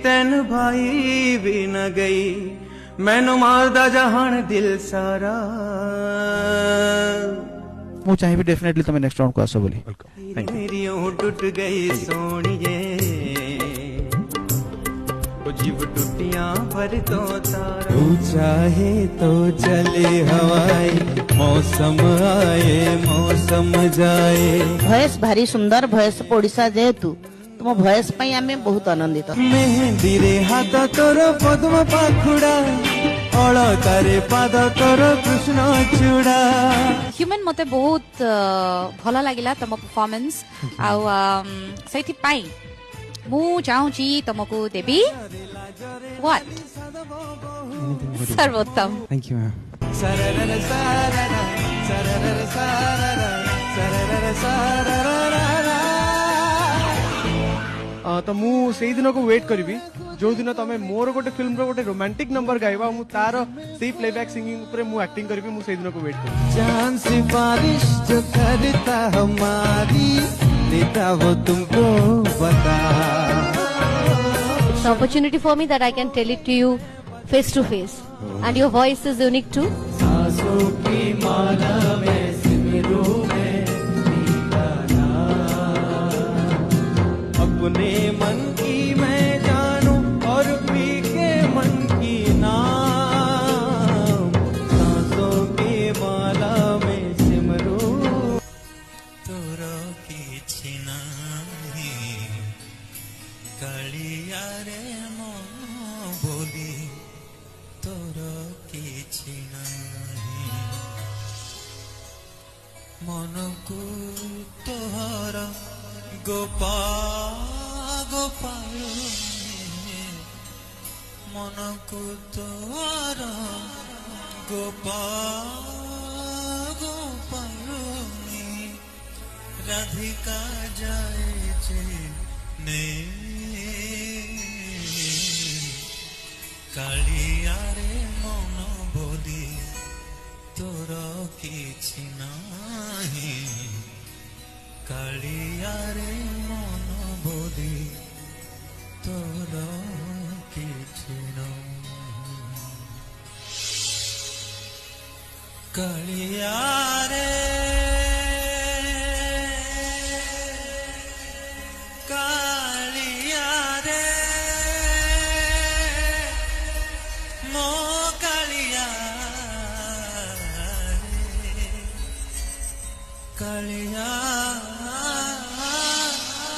तेन भाई भी न गई मैनू मारदा जहान दिल सारा मु चाहिए डेफिनेटली तुम नेक्स्ट राउंड को आसो बोली मेरी टूट गई सोनिए जीव टूटियां पर तो तारा तू चाहे तो चले हवाई मौसम आए मौसम जाए भयस भारी सुंदर भयस ओडिशा जेहेतु तुम भयस पई आमे बहुत आनंदित मेहंदी रे हाथ तोर पद्म पाखुड़ा अलतारे पाद तोर कृष्ण चूड़ा ह्यूमन मते बहुत भल लागिला तम परफॉर्मेंस आउ सेठी पाई मु चाहूची तुमको देवी व्हाट सर्वोत्तम थैंक यू मैम तो मु सेई दिन को वेट करी जो दिन तमे मोर गोटे फिल्म रो गोटे रोमांटिक नंबर गाइबा मु तार सेई प्लेबैक सिंगिंग ऊपर मु एक्टिंग करबी मु सेई दिन को वेट करी जान सिफारिश जो करता हमारी देता वो तुमको बता It's an opportunity for me that I can tell it to you face to face and your voice is unique too. सांसों की माला में सिमरू में अपने मन की मैं जानू और पी के मन की नाम सांसों की माला में सिमरू तोरा की छिनाही कालिया रे मन बोली तोरा की छिनाही मन को तोहरा गोपाल मन को तोहरा गोपाल राधिका जाए ने कालिया रे मन बोली तोरा किछि नाही कालिया रे मन बोली तोरा किछि नाही कालिया